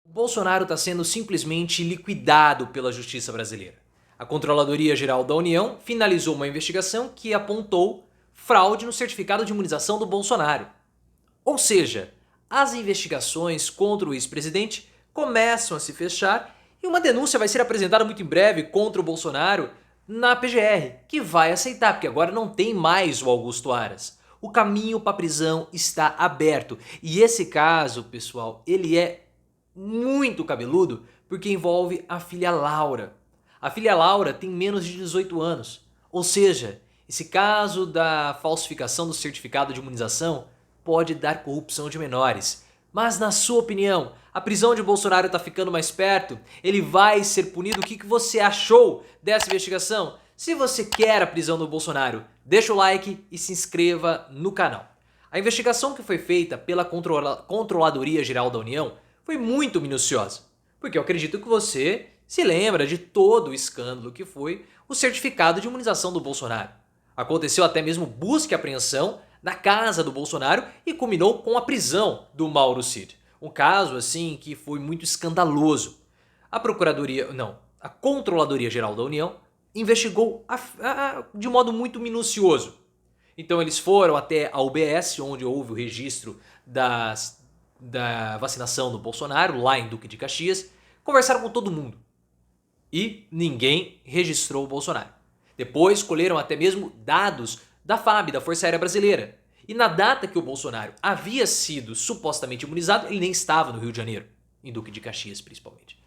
Bolsonaro está sendo simplesmente liquidado pela justiça brasileira. A Controladoria Geral da União finalizou uma investigação que apontou fraude no certificado de imunização do Bolsonaro. Ou seja, as investigações contra o ex-presidente começam a se fechar e uma denúncia vai ser apresentada muito em breve contra o Bolsonaro na PGR, que vai aceitar, porque agora não tem mais o Augusto Aras. O caminho para a prisão está aberto. E esse caso, pessoal, ele é muito cabeludo porque envolve a filha Laura. A filha Laura tem menos de 18 anos. Ou seja, esse caso da falsificação do certificado de imunização pode dar corrupção de menores. Mas na sua opinião, a prisão de Bolsonaro está ficando mais perto? Ele vai ser punido? O que você achou dessa investigação? Se você quer a prisão do Bolsonaro, deixa o like e se inscreva no canal. A investigação que foi feita pela Controladoria Geral da União foi muito minuciosa, porque eu acredito que você se lembra de todo o escândalo que foi o certificado de imunização do Bolsonaro. Aconteceu até mesmo busca e apreensão na casa do Bolsonaro e culminou com a prisão do Mauro Cid. Um caso assim que foi muito escandaloso. A Controladoria Geral da União investigou de modo muito minucioso. Então eles foram até a UBS, onde houve o registro da vacinação do Bolsonaro, lá em Duque de Caxias, conversaram com todo mundo. E ninguém registrou o Bolsonaro. Depois colheram até mesmo dados da FAB, da Força Aérea Brasileira. E na data que o Bolsonaro havia sido supostamente imunizado, ele nem estava no Rio de Janeiro, em Duque de Caxias principalmente.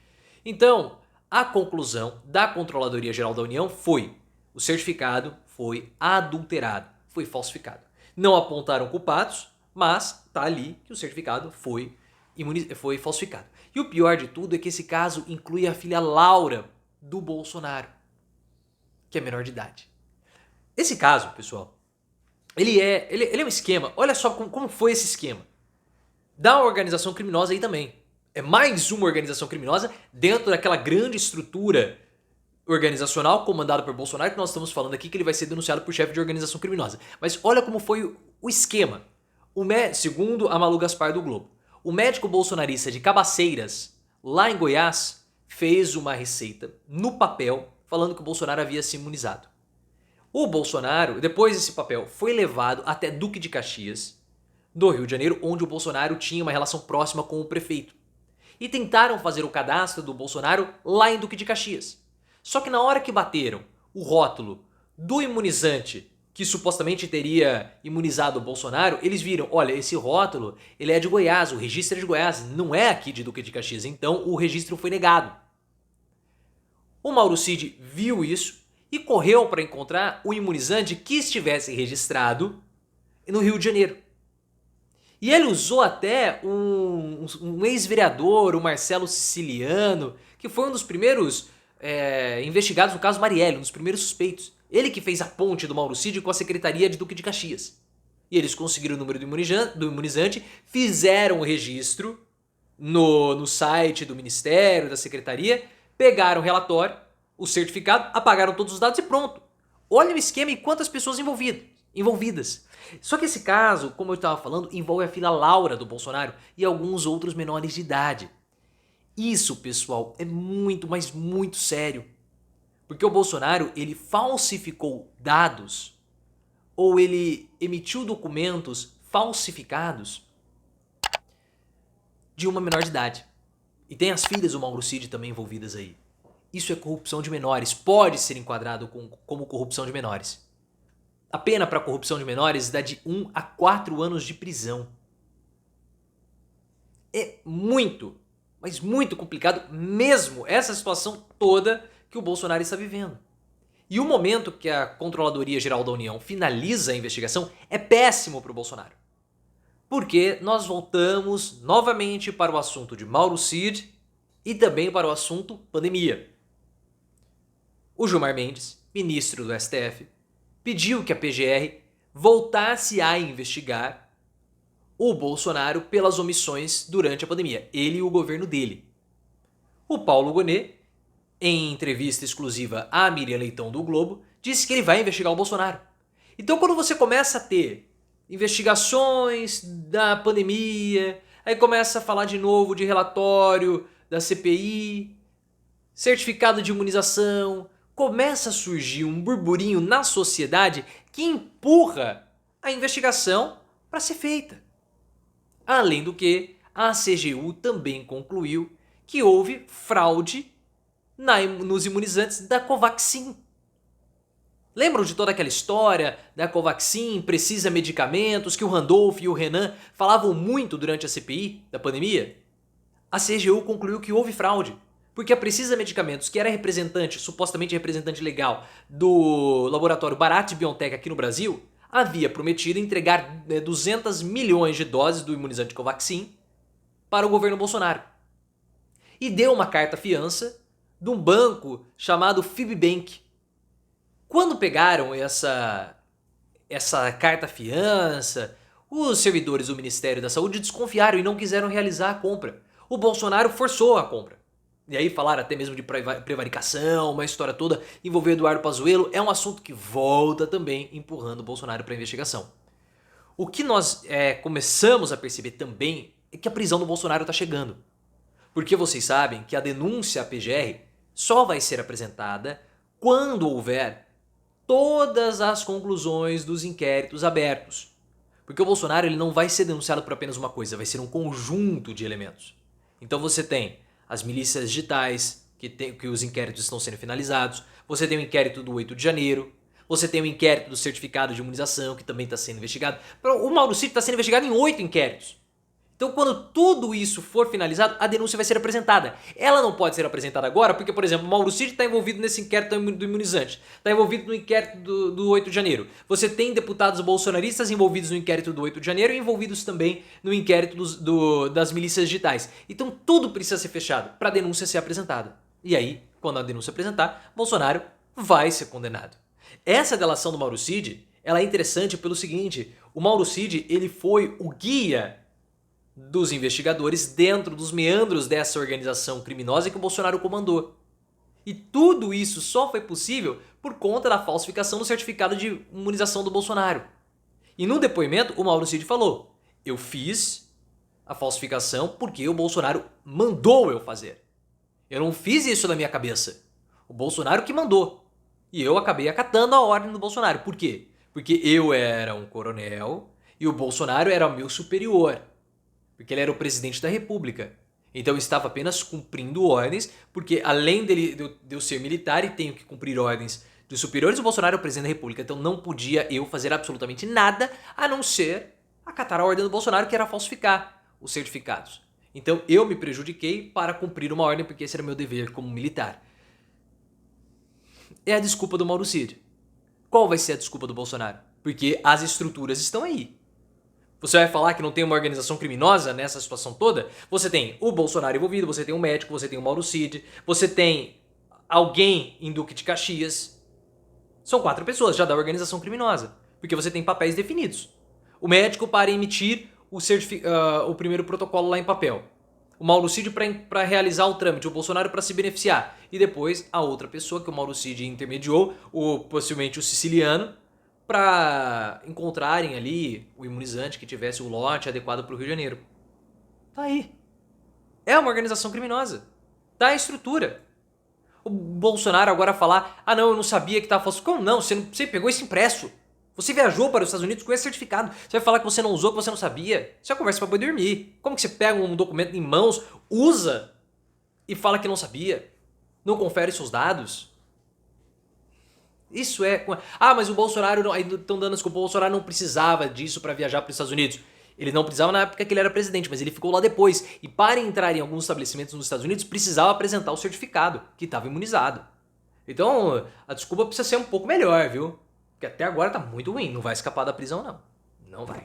Então, a conclusão da Controladoria Geral da União foi: o certificado foi adulterado, foi falsificado. Não apontaram culpados, mas tá ali que o certificado foi falsificado. E o pior de tudo é que esse caso inclui a filha Laura do Bolsonaro, que é menor de idade. Esse caso, pessoal, ele é um esquema. Olha só como foi esse esquema. Da organização criminosa aí também. É mais uma organização criminosa dentro daquela grande estrutura organizacional comandada por Bolsonaro, que nós estamos falando aqui, que ele vai ser denunciado por chefe de organização criminosa. Mas olha como foi o esquema. Segundo a Malu Gaspar do Globo, o médico bolsonarista de Cabaceiras, lá em Goiás, fez uma receita no papel falando que o Bolsonaro havia se imunizado. O Bolsonaro, depois desse papel, foi levado até Duque de Caxias, no Rio de Janeiro, onde o Bolsonaro tinha uma relação próxima com o prefeito. E tentaram fazer o cadastro do Bolsonaro lá em Duque de Caxias. Só que na hora que bateram o rótulo do imunizante que supostamente teria imunizado o Bolsonaro, eles viram: olha, esse rótulo ele é de Goiás, o registro é de Goiás, não é aqui de Duque de Caxias, então o registro foi negado. O Mauro Cid viu isso e correu para encontrar o imunizante que estivesse registrado no Rio de Janeiro. E ele usou até um ex-vereador, o Marcelo Siciliano, que foi um dos primeiros investigados no caso Marielle, um dos primeiros suspeitos. Ele que fez a ponte do Mauro Cid com a Secretaria de Duque de Caxias. E eles conseguiram o número do imunizante, fizeram o registro no site do Ministério, da Secretaria, pegaram o relatório, o certificado, apagaram todos os dados e pronto. Olha o esquema e quantas pessoas envolvidas. Só que esse caso, como eu estava falando, envolve a filha Laura do Bolsonaro e alguns outros menores de idade. Isso, pessoal, é muito, mas muito sério. Porque o Bolsonaro, ele falsificou dados ou ele emitiu documentos falsificados de uma menor de idade. E tem as filhas do Mauro Cid também envolvidas aí. Isso é corrupção de menores, pode ser enquadrado como corrupção de menores. A pena para corrupção de menores dá de 1 a 4 anos de prisão. É muito, mas muito complicado mesmo essa situação toda que o Bolsonaro está vivendo. E o momento que a Controladoria Geral da União finaliza a investigação é péssimo para o Bolsonaro. Porque nós voltamos novamente para o assunto de Mauro Cid e também para o assunto pandemia. O Gilmar Mendes, ministro do STF, pediu que a PGR voltasse a investigar o Bolsonaro pelas omissões durante a pandemia, ele e o governo dele. O Paulo Gonet, em entrevista exclusiva à Miriam Leitão do Globo, disse que ele vai investigar o Bolsonaro. Então quando você começa a ter investigações da pandemia, Aí começa a falar de novo de relatório da CPI, certificado de imunização. Começa a surgir um burburinho na sociedade que empurra a investigação para ser feita. Além do que, a CGU também concluiu que houve fraude nos imunizantes da Covaxin. Lembram de toda aquela história da Covaxin, precisa medicamentos, que o Randolph e o Renan falavam muito durante a CPI da pandemia? A CGU concluiu que houve fraude, porque a Precisa Medicamentos, que era representante, supostamente representante legal do laboratório Bharat BioNTech aqui no Brasil, havia prometido entregar 200 milhões de doses do imunizante Covaxin para o governo Bolsonaro. E deu uma carta-fiança de um banco chamado Fibbank. Quando pegaram essa carta-fiança, os servidores do Ministério da Saúde desconfiaram e não quiseram realizar a compra. O Bolsonaro forçou a compra. E aí falaram até mesmo de prevaricação, uma história toda envolvendo Eduardo Pazuello. É um assunto que volta também empurrando o Bolsonaro para a investigação. O que nós começamos a perceber também é que a prisão do Bolsonaro está chegando. Porque vocês sabem que a denúncia à PGR só vai ser apresentada quando houver todas as conclusões dos inquéritos abertos. Porque o Bolsonaro ele não vai ser denunciado por apenas uma coisa, vai ser um conjunto de elementos. Então você tem as milícias digitais, que os inquéritos estão sendo finalizados, você tem o inquérito do 8 de janeiro, você tem o inquérito do certificado de imunização, que também está sendo investigado. O Mauro Cid está sendo investigado em 8 inquéritos. Então, quando tudo isso for finalizado, a denúncia vai ser apresentada. Ela não pode ser apresentada agora, porque, por exemplo, o Mauro Cid está envolvido nesse inquérito do imunizante, está envolvido no inquérito do 8 de janeiro. Você tem deputados bolsonaristas envolvidos no inquérito do 8 de janeiro e envolvidos também no inquérito das milícias digitais. Então, tudo precisa ser fechado para a denúncia ser apresentada. E aí, quando a denúncia apresentar, Bolsonaro vai ser condenado. Essa delação do Mauro Cid, ela é interessante pelo seguinte: o Mauro Cid, ele foi o guia dos investigadores dentro dos meandros dessa organização criminosa que o Bolsonaro comandou. E tudo isso só foi possível por conta da falsificação do certificado de imunização do Bolsonaro. E no depoimento, o Mauro Cid falou: eu fiz a falsificação porque o Bolsonaro mandou eu fazer. Eu não fiz isso na minha cabeça. O Bolsonaro que mandou. E eu acabei acatando a ordem do Bolsonaro. Por quê? Porque eu era um coronel e o Bolsonaro era o meu superior. Porque ele era o presidente da República. Então eu estava apenas cumprindo ordens, porque além de eu ser militar e tenho que cumprir ordens dos superiores, o Bolsonaro é o presidente da República. Então não podia eu fazer absolutamente nada a não ser acatar a ordem do Bolsonaro, que era falsificar os certificados. Então eu me prejudiquei para cumprir uma ordem, porque esse era meu dever como militar. É a desculpa do Mauro Cid. Qual vai ser a desculpa do Bolsonaro? Porque as estruturas estão aí. Você vai falar que não tem uma organização criminosa nessa situação toda? Você tem o Bolsonaro envolvido, você tem um médico, você tem o Mauro Cid, você tem alguém em Duque de Caxias. São 4 pessoas já da organização criminosa, porque você tem papéis definidos. O médico para emitir o primeiro protocolo lá em papel. O Mauro Cid para realizar o trâmite, o Bolsonaro para se beneficiar. E depois a outra pessoa que o Mauro Cid intermediou, possivelmente o siciliano, para encontrarem ali o imunizante que tivesse o lote adequado para o Rio de Janeiro. Tá aí. É uma organização criminosa. Tá a estrutura. O Bolsonaro agora falar: ah não, eu não sabia que estava falsificado. Não, você pegou esse impresso. Você viajou para os Estados Unidos com esse certificado. Você vai falar que você não usou, que você não sabia. Isso é conversa para poder dormir. Como que você pega um documento em mãos, usa e fala que não sabia? Não confere seus dados? Isso é... Ah, mas o Bolsonaro... Aí estão dando desculpa, o Bolsonaro não precisava disso para viajar para os Estados Unidos. Ele não precisava na época que ele era presidente, mas ele ficou lá depois. E para entrar em alguns estabelecimentos nos Estados Unidos, precisava apresentar o certificado, que estava imunizado. Então, a desculpa precisa ser um pouco melhor, viu? Porque até agora tá muito ruim. Não vai escapar da prisão, não. Não vai.